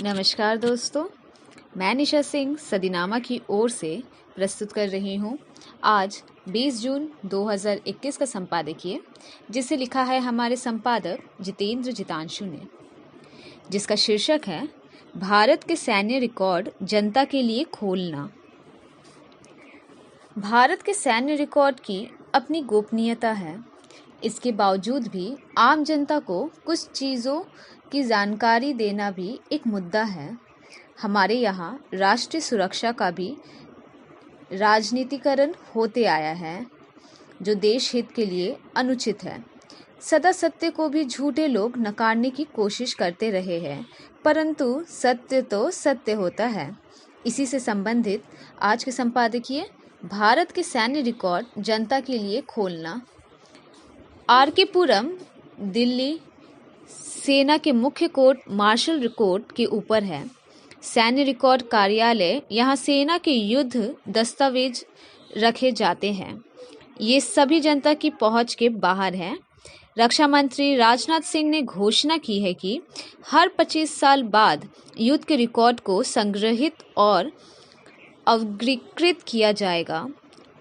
नमस्कार दोस्तों, मैं निशा सिंह सदीनामा की ओर से प्रस्तुत कर रही हूँ आज 20 जून 2021 का संपादकीय, जिसे लिखा है हमारे संपादक जितेंद्र जितांशु ने, जिसका शीर्षक है भारत के सैन्य रिकॉर्ड जनता के लिए खोलना। भारत के सैन्य रिकॉर्ड की अपनी गोपनीयता है। इसके बावजूद भी आम जनता को कुछ चीज़ों की जानकारी देना भी एक मुद्दा है। हमारे यहाँ राष्ट्रीय सुरक्षा का भी राजनीतिकरण होते आया है, जो देश हित के लिए अनुचित है। सदा सत्य को भी झूठे लोग नकारने की कोशिश करते रहे हैं, परंतु सत्य तो सत्य होता है। इसी से संबंधित आज के संपादकीय भारत के सैन्य रिकॉर्ड जनता के लिए खोलना। आर.के. पुरम, दिल्ली सेना के मुख्य कोर्ट मार्शल रिकॉर्ड के ऊपर है। सैन्य रिकॉर्ड कार्यालय यहाँ सेना के युद्ध दस्तावेज रखे जाते हैं। ये सभी जनता की पहुंच के बाहर है। रक्षा मंत्री राजनाथ सिंह ने घोषणा की है कि हर 25 साल बाद युद्ध के रिकॉर्ड को संग्रहित और अवर्गीकृत किया जाएगा।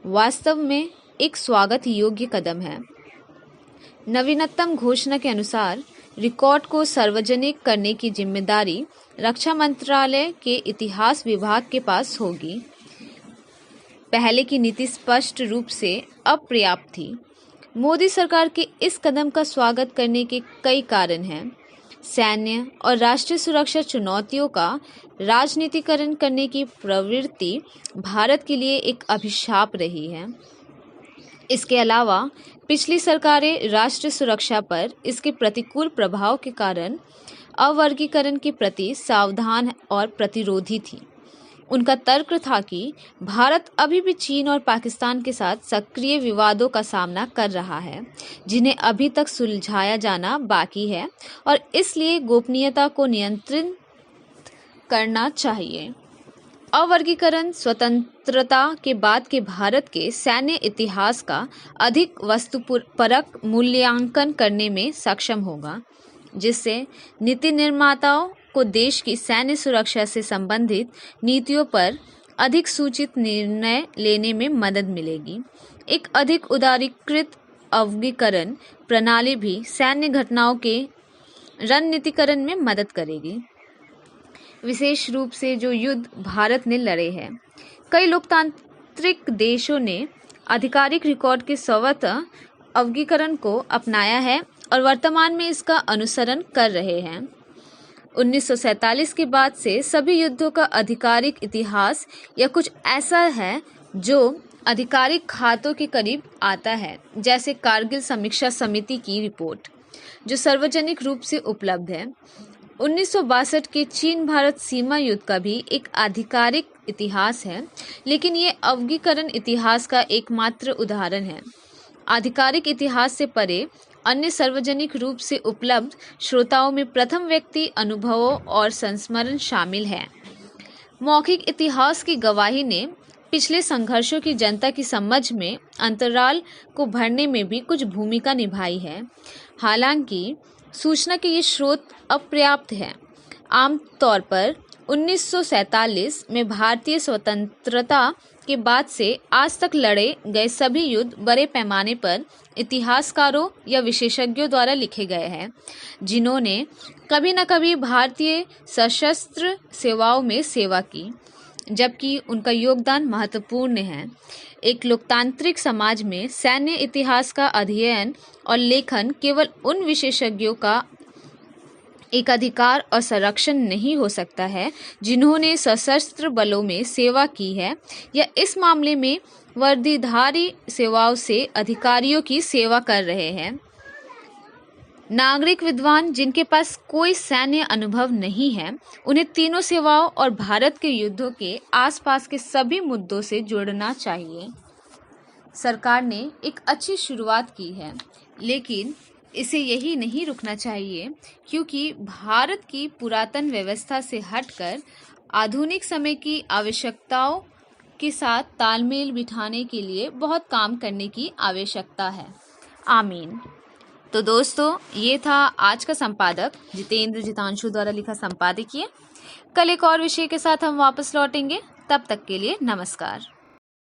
वास्तव में एक स्वागत योग्य कदम है। नवीनतम घोषणा के अनुसार रिकॉर्ड को सार्वजनिक करने की जिम्मेदारी रक्षा मंत्रालय के इतिहास विभाग के पास होगी। पहले की नीति स्पष्ट रूप से अपर्याप्त थी। मोदी सरकार के इस कदम का स्वागत करने के कई कारण हैं। सैन्य और राष्ट्रीय सुरक्षा चुनौतियों का राजनीतिकरण करने की प्रवृत्ति भारत के लिए एक अभिशाप रही है। इसके अलावा पिछली सरकारें राष्ट्रीय सुरक्षा पर इसके प्रतिकूल प्रभाव के कारण अवर्गीकरण के प्रति सावधान और प्रतिरोधी थी। उनका तर्क था कि भारत अभी भी चीन और पाकिस्तान के साथ सक्रिय विवादों का सामना कर रहा है, जिन्हें अभी तक सुलझाया जाना बाकी है, और इसलिए गोपनीयता को नियंत्रित करना चाहिए। अवर्गीकरण स्वतंत्रता के बाद के भारत के सैन्य इतिहास का अधिक वस्तुपरक मूल्यांकन करने में सक्षम होगा, जिससे नीति निर्माताओं को देश की सैन्य सुरक्षा से संबंधित नीतियों पर अधिक सूचित निर्णय लेने में मदद मिलेगी। एक अधिक उदारीकृत अवर्गीकरण प्रणाली भी सैन्य घटनाओं के रणनीतिकरण में मदद करेगी, विशेष रूप से जो युद्ध भारत ने लड़े हैं। कई लोकतांत्रिक देशों ने आधिकारिक रिकॉर्ड के स्वतः अवर्गीकरण को अपनाया है और वर्तमान में इसका अनुसरण कर रहे हैं। 1947 के बाद से सभी युद्धों का आधिकारिक इतिहास या कुछ ऐसा है जो आधिकारिक खातों के करीब आता है, जैसे कारगिल समीक्षा समिति की रिपोर्ट, जो सार्वजनिक रूप से उपलब्ध है। 1962 के चीन भारत सीमा युद्ध का भी एक आधिकारिक इतिहास है, लेकिन ये अवर्गीकरण इतिहास का एकमात्र उदाहरण है। आधिकारिक इतिहास से परे अन्य सार्वजनिक रूप से उपलब्ध स्रोताओं में प्रथम व्यक्ति अनुभवों और संस्मरण शामिल है। मौखिक इतिहास की गवाही ने पिछले संघर्षों की जनता की समझ में अंतराल को भरने में भी कुछ भूमिका निभाई है। हालांकि सूचना के ये स्रोत अपर्याप्त है। आमतौर पर 1947 में भारतीय स्वतंत्रता के बाद से आज तक लड़े गए सभी युद्ध बड़े पैमाने पर इतिहासकारों या विशेषज्ञों द्वारा लिखे गए हैं, जिन्होंने कभी न कभी भारतीय सशस्त्र सेवाओं में सेवा की, जबकि उनका योगदान महत्वपूर्ण है। एक लोकतांत्रिक समाज में सैन्य इतिहास का अध्ययन और लेखन केवल उन विशेषज्ञों का एक अधिकार और संरक्षण नहीं हो सकता है जिन्होंने सशस्त्र बलों में सेवा की है या इस मामले में वर्दीधारी सेवाओं से अधिकारियों की सेवा कर रहे हैं। नागरिक विद्वान जिनके पास कोई सैन्य अनुभव नहीं है, उन्हें तीनों सेवाओं और भारत के युद्धों के आसपास के सभी मुद्दों से जोड़ना चाहिए। सरकार ने एक अच्छी शुरुआत की है, लेकिन इसे यही नहीं रुकना चाहिए, क्योंकि भारत की पुरातन व्यवस्था से हटकर आधुनिक समय की आवश्यकताओं के साथ तालमेल बिठाने के लिए बहुत काम करने की आवश्यकता है। आमीन। तो दोस्तों ये था आज का संपादक जितेंद्र जितांशु द्वारा लिखा संपादकीय। कल एक और विषय के साथ हम वापस लौटेंगे। तब तक के लिए नमस्कार।